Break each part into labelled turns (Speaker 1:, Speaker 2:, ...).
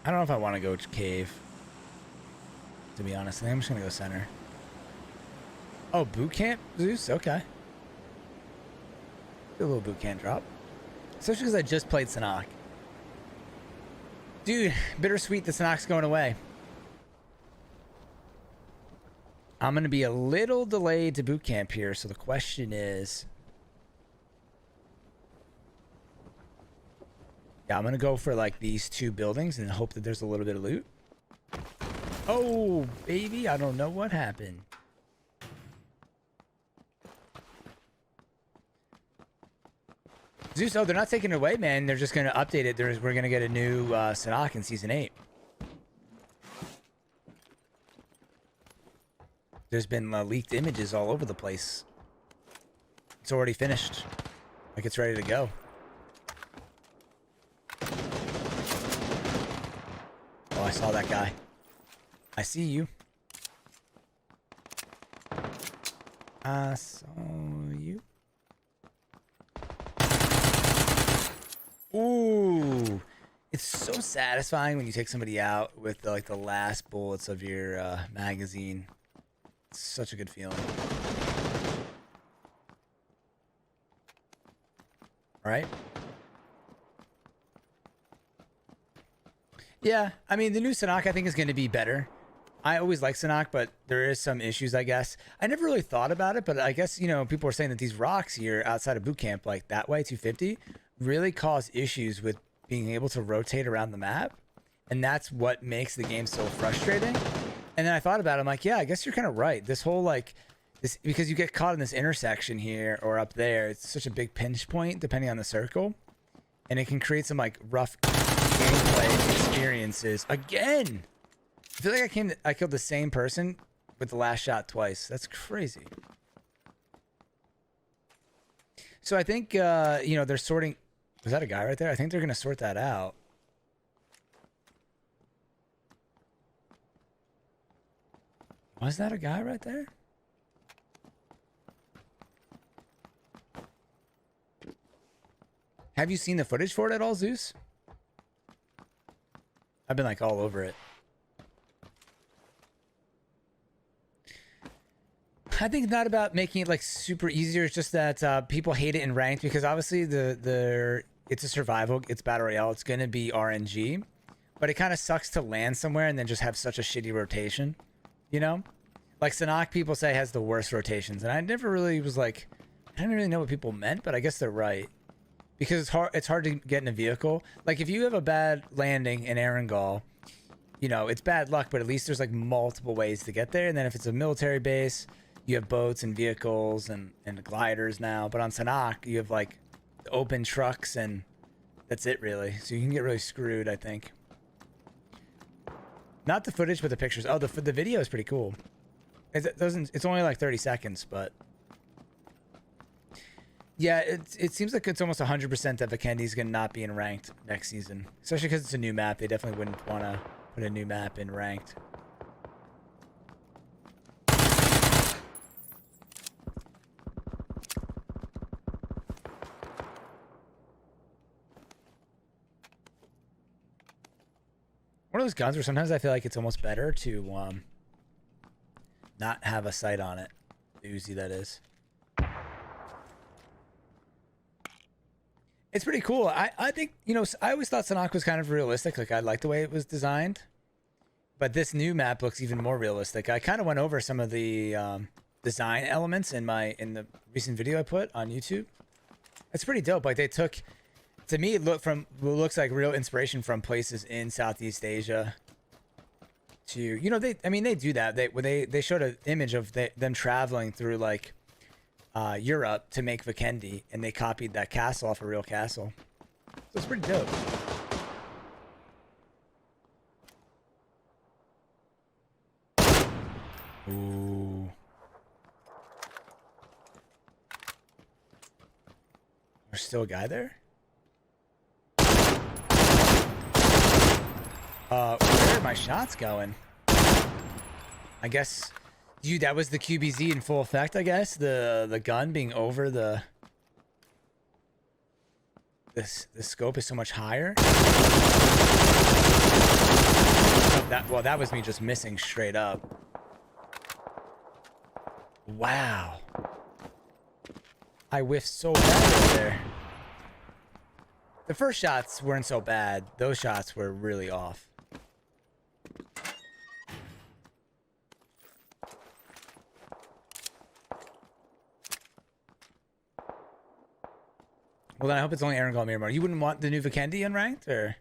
Speaker 1: I don't know if I want to go to cave. To be honest, I think I'm just gonna go center. Oh, boot camp, Zeus. Okay. Do a little boot camp drop. Especially because I just played Sanhok. Dude, bittersweet. The Sanhok's going away. I'm gonna be a little delayed to boot camp here, so the question is. Yeah, I'm gonna go for like these two buildings and hope that there's a little bit of loot. Oh, baby, I don't know what happened. Zeus, oh, they're not taking it away, man. They're just gonna update it. We're gonna get a new Sanhok in Season 8. There's been leaked images all over the place. It's already finished. Like it's ready to go. Oh, I saw that guy. I see you. I saw you. Ooh. It's so satisfying when you take somebody out with like the last bullets of your magazine. It's such a good feeling. All right. Yeah, I mean, the new Sanhok I think is going to be better. I always like Sanhok, but there is some issues, I guess. I never really thought about it, but I guess, you know, people are saying that these rocks here outside of boot camp, like that way, 250, really cause issues with being able to rotate around the map. And that's what makes the game so frustrating. And then I thought about it, I'm like, yeah, I guess you're kind of right. This whole, like, this, because you get caught in this intersection here or up there, it's such a big pinch point depending on the circle. And it can create some, like, rough gameplay experiences. Again! I feel like I killed the same person with the last shot twice. That's crazy. So I think, you know, they're sorting... Was that a guy right there? I think they're going to sort that out. Was that a guy right there? Have you seen the footage for it at all, Zeus? I've been like all over it. I think it's not about making it like super easier. It's just that people hate it in ranked because obviously it's a survival, it's battle royale, it's gonna be RNG, but it kind of sucks to land somewhere and then just have such a shitty rotation, you know? Like Sanhok, people say has the worst rotations, and I never really was like, I didn't really know what people meant, but I guess they're right because it's hard to get in a vehicle. Like if you have a bad landing in Erangel, you know, it's bad luck, but at least there's like multiple ways to get there. And then if it's a military base, you have boats and vehicles and gliders now. But on Sanhok, you have like open trucks and that's it really. So you can get really screwed, I think. Not the footage, but the pictures. Oh, the video is pretty cool. It's only like 30 seconds, but yeah, it seems like it's almost 100% that Vikendi's gonna not be in ranked next season, especially because it's a new map. They definitely wouldn't want to put a new map in ranked. One of those guns where sometimes I feel like it's almost better to not have a sight on it. The Uzi, that is. It's pretty cool. I think, you know, I always thought Sanhok was kind of realistic. Like, I like the way it was designed. But this new map looks even more realistic. I kind of went over some of the design elements in the recent video I put on YouTube. It's pretty dope. Like, they took... To me, it looks like real inspiration from places in Southeast Asia. To, you know, they do that. They showed an image of them traveling through like Europe to make Vikendi, and they copied that castle off a real castle. So it's pretty dope. Ooh. There's still a guy there? Where are my shots going? I guess, dude, that was the QBZ in full effect, I guess. The gun being over the... the scope is so much higher. Well, that was me just missing straight up. Wow. I whiffed so bad right there. The first shots weren't so bad. Those shots were really off. Well, then I hope it's only Aaron Gall Miramar. You wouldn't want the new Vikendi unranked, or?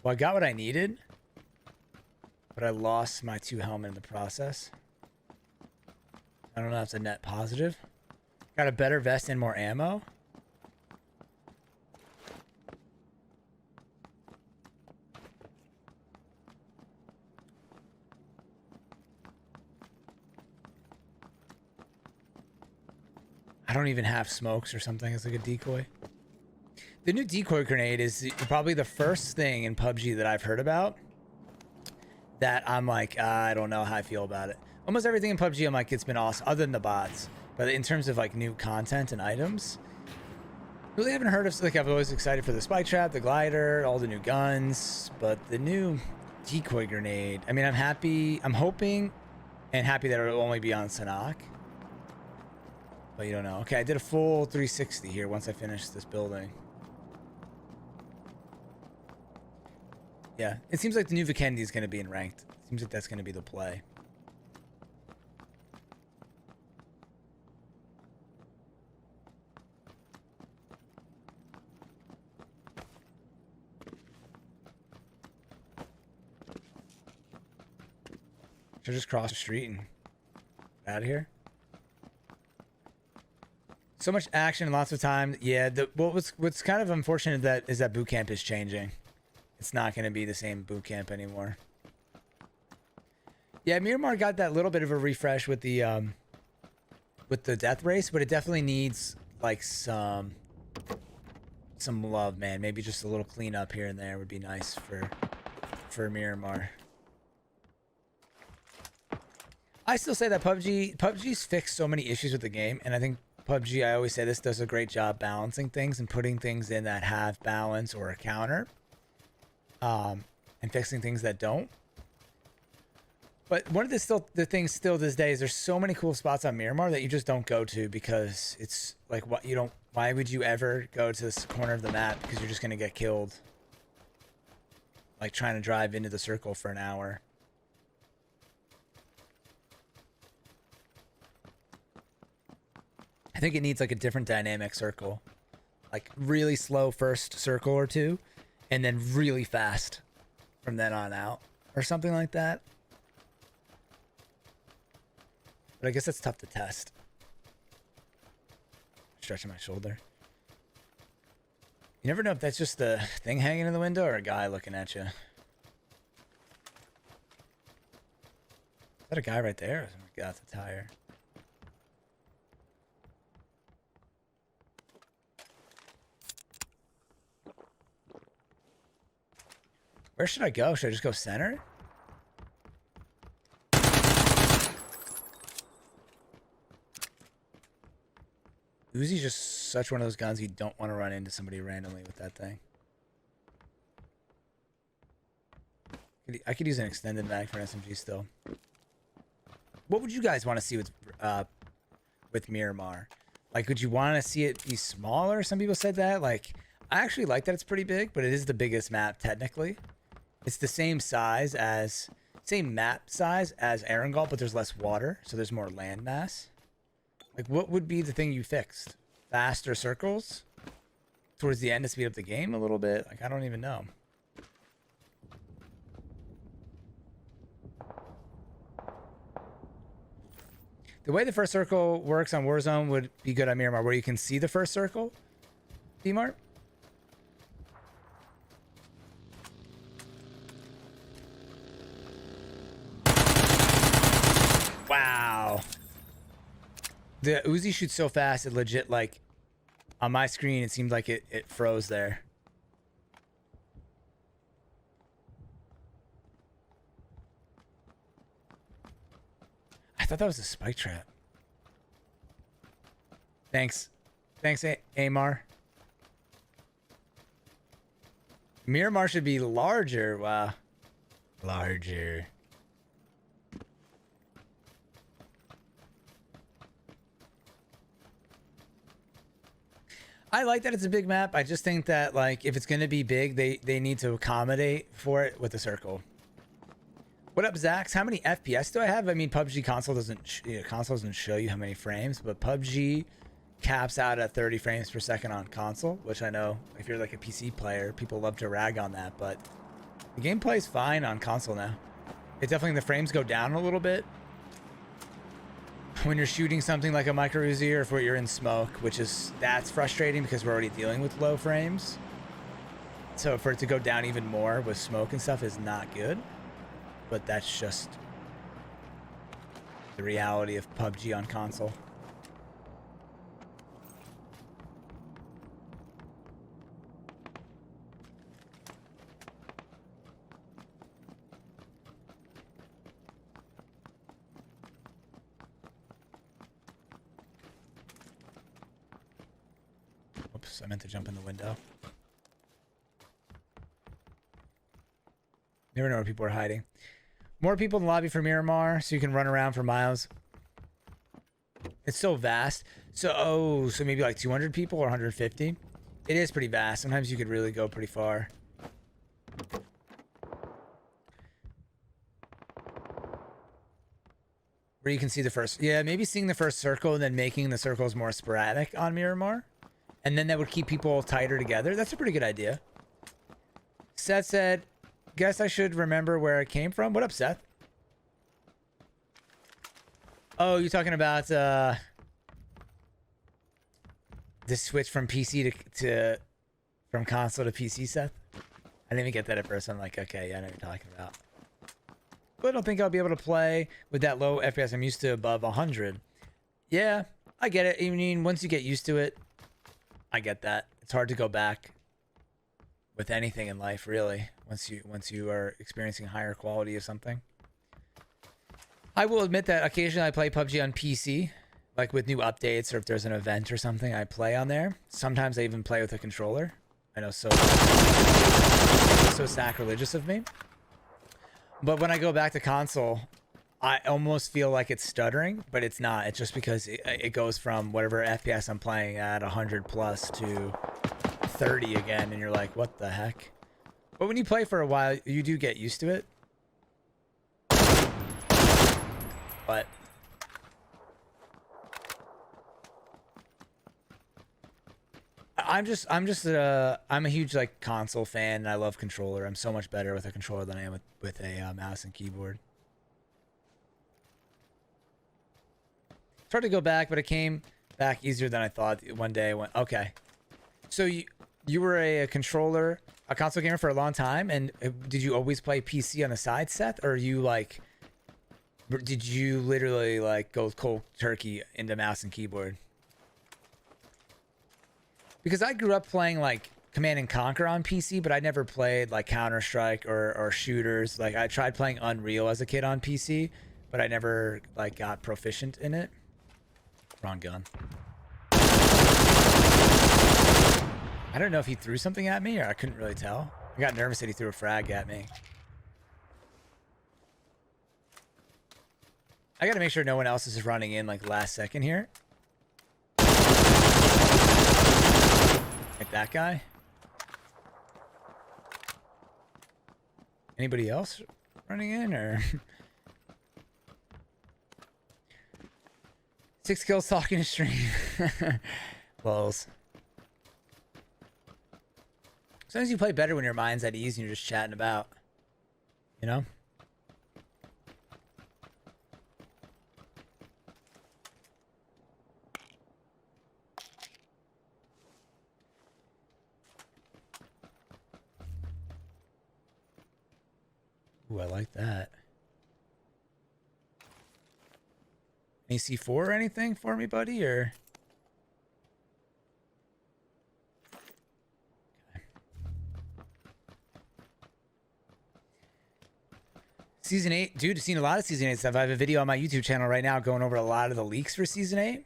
Speaker 1: Well, I got what I needed, but I lost my 2 helmet in the process. I don't know if it's a net positive. Got a better vest and more ammo. I don't even have smokes or something as like a decoy. The new decoy grenade is probably the first thing in PUBG that I've heard about that I'm like, I don't know how I feel about it. Almost everything in PUBG, I'm like, it's been awesome, other than the bots. But in terms of like new content and items, really haven't heard of, like, I've always excited for the spike trap, the glider, all the new guns, but the new decoy grenade, I mean, I'm happy, I'm hoping and happy that it'll only be on Sanhok. But you don't know. Okay, I did a full 360 here once I finished this building. Yeah, it seems like the new Vikendi is going to be in ranked. Seems like that's going to be the play. Should just cross the street and get out of here. So much action and lots of time. Yeah, what's kind of unfortunate that is that boot camp is changing. It's not going to be the same boot camp anymore. Yeah, Miramar got that little bit of a refresh with the death race, but it definitely needs like some love, man. Maybe just a little cleanup here and there would be nice for Miramar. I still say that PUBG's fixed so many issues with the game, and I think PUBG, I always say this, does a great job balancing things and putting things in that have balance or a counter, and fixing things that don't. But one of the things still this day is there's so many cool spots on Miramar that you just don't go to because it's like, what you don't. Why would you ever go to this corner of the map? Because you're just gonna get killed. Like trying to drive into the circle for an hour. I think it needs like a different dynamic circle, like really slow first circle or two, and then really fast from then on out, or something like that. But I guess that's tough to test. Stretching my shoulder. You never know if that's just the thing hanging in the window or a guy looking at you. Is that a guy right there? Oh my God, it's a tire. Where should I go? Should I just go center? Uzi's just such one of those guns you don't want to run into somebody randomly with that thing. I could use an extended mag for SMG still. What would you guys want to see with Miramar? Like, would you want to see it be smaller? Some people said that. Like, I actually like that it's pretty big, but it is the biggest map technically. It's the same map size as Erangel, but there's less water, so there's more land mass. Like, what would be the thing you fixed? Faster circles? Towards the end to speed up the game a little bit? Like, I don't even know. The way the first circle works on Warzone would be good on Miramar, where you can see the first circle. D-Mart? Wow. The Uzi shoots so fast, it legit, like, on my screen, it seemed like it froze there. I thought that was a spike trap. Thanks. Thanks, Amar. Miramar should be larger. Wow. Larger. I like that it's a big map. I just think that, like, if it's going to be big, they need to accommodate for it with the circle. What up, Zax? How many FPS do I have? I mean, PUBG console doesn't show you how many frames, but PUBG caps out at 30 frames per second on console, which I know if you're like a PC player, people love to rag on that, but the gameplay is fine on console now. It definitely, the frames go down a little bit when you're shooting something like a micro Uzi or if you're in smoke, that's frustrating because we're already dealing with low frames. So for it to go down even more with smoke and stuff is not good, but that's just the reality of PUBG on console. Oops, I meant to jump in the window. Never know where people are hiding. More people in the lobby for Miramar, so you can run around for miles. It's so vast. So maybe like 200 people or 150. It is pretty vast. Sometimes you could really go pretty far. Where you can see the first... Yeah, maybe seeing the first circle and then making the circles more sporadic on Miramar. And then that would keep people tighter together. That's a pretty good idea. Seth said, guess I should remember where it came from. What up, Seth? Oh, you're talking about the switch from PC from console to PC, Seth? I didn't even get that at first. I'm like, okay, yeah, I know what you're talking about. But I don't think I'll be able to play with that low FPS. I'm used to above 100. Yeah, I get it. I mean, once you get used to it, I get that. It's hard to go back with anything in life, really, once you are experiencing higher quality of something. I will admit that occasionally I play PUBG on PC, like with new updates or if there's an event or something, I play on there. Sometimes I even play with a controller. I know, so sacrilegious of me. But when I go back to console, I almost feel like it's stuttering, but it's not. It's just because it goes from whatever FPS I'm playing at 100 plus to 30 again, and you're like, what the heck? But when you play for a while, you do get used to it. But I'm a huge like console fan, and I love controller. I'm so much better with a controller than I am with a mouse and keyboard. It's hard to go back, but it came back easier than I thought. One day I went, okay. So you were a console gamer for a long time, and did you always play PC on the side, Seth? Or did you literally like go cold turkey into mouse and keyboard? Because I grew up playing like Command and Conquer on PC, but I never played like Counter-Strike or shooters. Like I tried playing Unreal as a kid on PC, but I never like got proficient in it. Wrong gun. I don't know if he threw something at me or I couldn't really tell. I got nervous that he threw a frag at me. I gotta make sure no one else is running in like last second here. Like that guy. Anybody else running in or? 6 kills talking to stream. Lols. Sometimes you play better when your mind's at ease and you're just chatting about. You know? Ooh, I like that. Any C4 or anything for me, buddy? Or Season 8, dude, I've seen a lot of Season 8 stuff. I have a video on my YouTube channel right now going over a lot of the leaks for Season 8.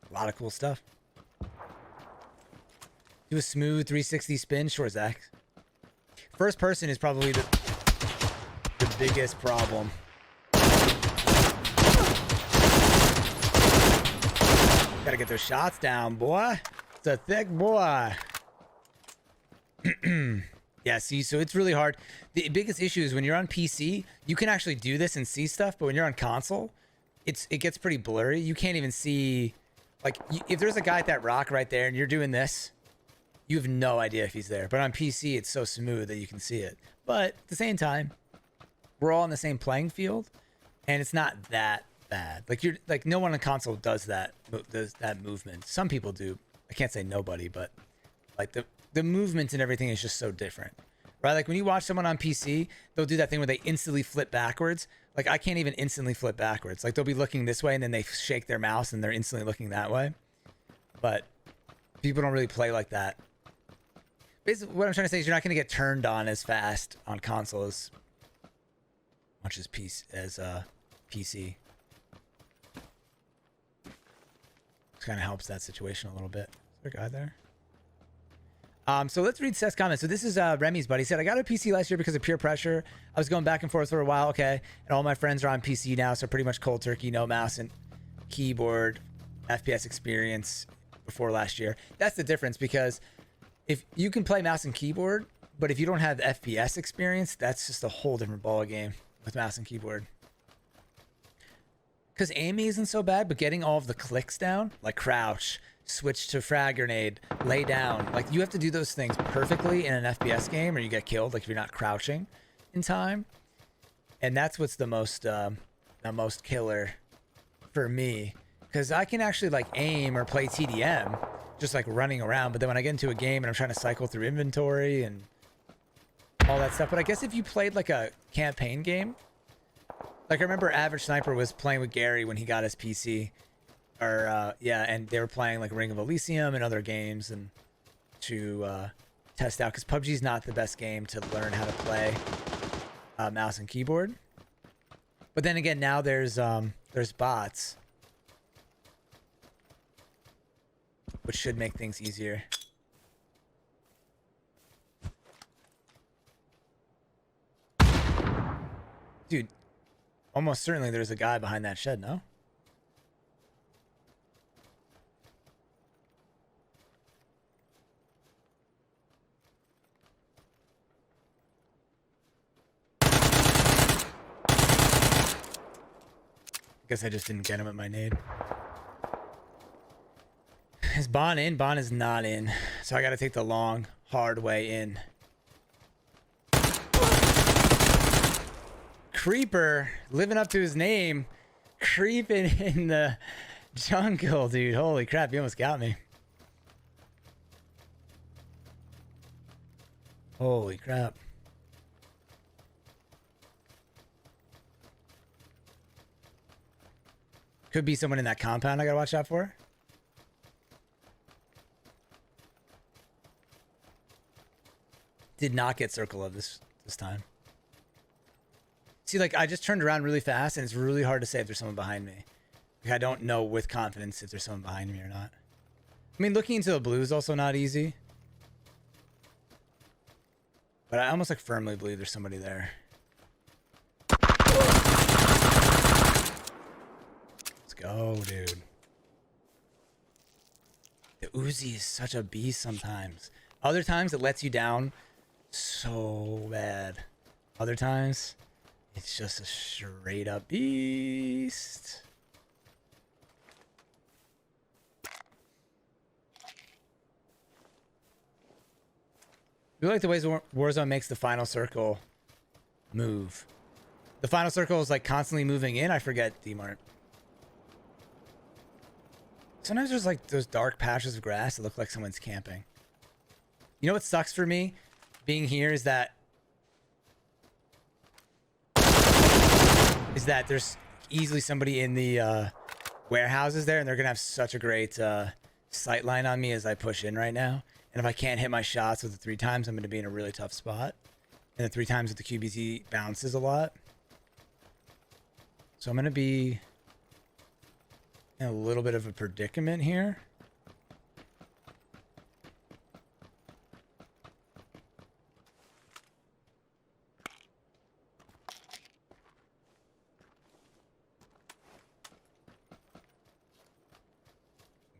Speaker 1: A lot of cool stuff. Do a smooth 360 spin. Sure, Zach. First person is probably the biggest problem. Gotta get those shots down, boy. It's a thick boy. Yeah, see, so it's really hard. The biggest issue is when you're on PC, you can actually do this and see stuff, but when you're on console, it gets pretty blurry. You can't even see, like, if there's a guy at that rock right there and you're doing this, you have no idea if he's there. But on PC, it's so smooth that you can see it. But at the same time, we're all on the same playing field, and it's not that bad. Like no one on console does that movement. Some people do. I can't say nobody, but like the movement and everything is just so different, right? Like when you watch someone on PC, they'll do that thing where they instantly flip backwards. Like I can't even instantly flip backwards. Like they'll be looking this way and then they shake their mouse and they're instantly looking that way. But people don't really play like that. Basically, what I'm trying to say is you're not going to get turned on as fast on console as much as PC. This kind of helps that situation a little bit. Is there a guy there? So let's read Seth's comment. So this is Remy's buddy. He said, I got a PC last year because of peer pressure. I was going back and forth for a while. Okay. And all my friends are on PC now. So pretty much cold turkey, no mouse and keyboard FPS experience before last year. That's the difference, because if you can play mouse and keyboard, but if you don't have FPS experience, that's just a whole different ball game with mouse and keyboard. Because aiming isn't so bad, but getting all of the clicks down, like crouch, switch to frag grenade, lay down, like you have to do those things perfectly in an FPS game or you get killed, like if you're not crouching in time. And that's what's the most killer for me, because I can actually like aim or play TDM just like running around, but then when I get into a game and I'm trying to cycle through inventory and all that stuff. But I guess if you played like a campaign game, like I remember Average Sniper was playing with Gary when he got his PC. Or yeah, and they were playing like Ring of Elysium and other games and to test out, because PUBG is not the best game to learn how to play mouse and keyboard. But then again, now there's bots, which should make things easier. Dude, almost certainly there's a guy behind that shed, no? Guess I just didn't get him at my nade. Is Bon in? Bon is not in. So I gotta take the long, hard way in. Creeper, living up to his name. Creeping in the jungle, dude. Holy crap, you almost got me. Holy crap. Could be someone in that compound I gotta watch out for. Did not get circle of this time. See, like I just turned around really fast and it's really hard to say if there's someone behind me. Like I don't know with confidence if there's someone behind me or not. I mean, looking into the blue is also not easy. But I almost like firmly believe there's somebody there. Go, dude. The Uzi is such a beast sometimes. Other times it lets you down so bad. Other times it's just a straight up beast. I like the ways Warzone makes the final circle move. The final circle is like constantly moving in. I forget, D-Mart. Sometimes there's like those dark patches of grass that look like someone's camping. You know what sucks for me being here is that there's easily somebody in the warehouses there, and they're gonna have such a great sight line on me as I push in right now. And if I can't hit my shots with the 3 times, I'm gonna be in a really tough spot. And the 3 times with the QBZ bounces a lot. So I'm gonna be in a little bit of a predicament here.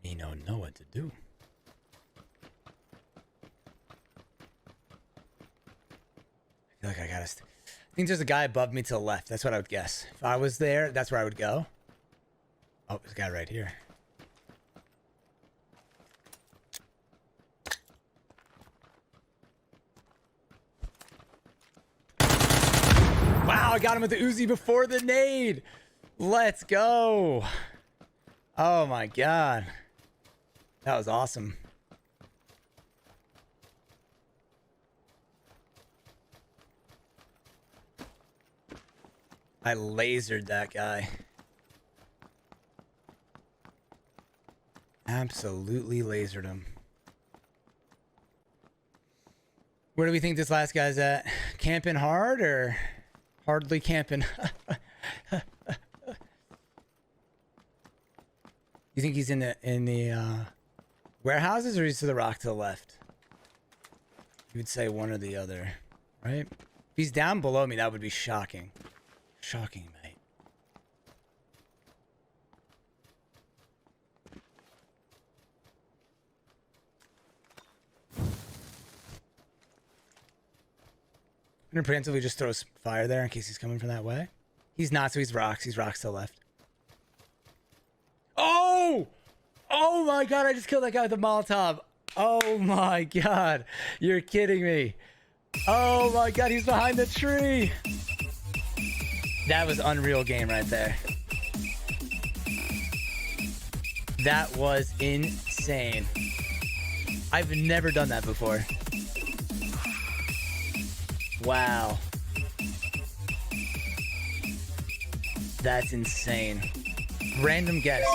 Speaker 1: Me don't know what to do. I feel like I gotta. I think there's a guy above me to the left. That's what I would guess. If I was there, that's where I would go. Oh, there's a guy right here. Wow, I got him with the Uzi before the nade. Let's go. Oh my god. That was awesome. I lasered that guy. Absolutely lasered him. Where do we think this last guy's at? Camping hard or hardly camping? You think he's in the warehouses, or he's to the rock to the left? You would say one or the other, right? If he's down below me, that would be shocking. Shocking, mate. I'm gonna preemptively just throw fire there in case he's coming from that way. He's not, so he's rocks. He's rocks to the left. Oh! Oh my god, I just killed that guy with a Molotov. Oh my god. You're kidding me. Oh my god, he's behind the tree. That was unreal game right there. That was insane. I've never done that before. Wow. That's insane. Random guess.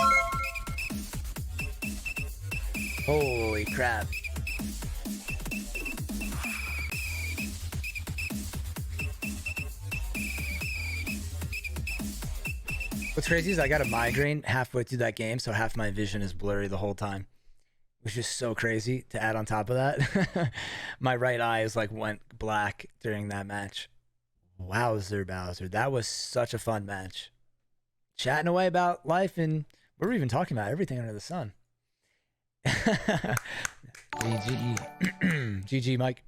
Speaker 1: Holy crap. What's crazy is I got a migraine halfway through that game, so half my vision is blurry the whole time. Which is so crazy to add on top of that. My right eye is like went black during that match. Wowzer Bowser. That was such a fun match. Chatting away about life, and we're even talking about everything under the sun. GG. GG, Mike.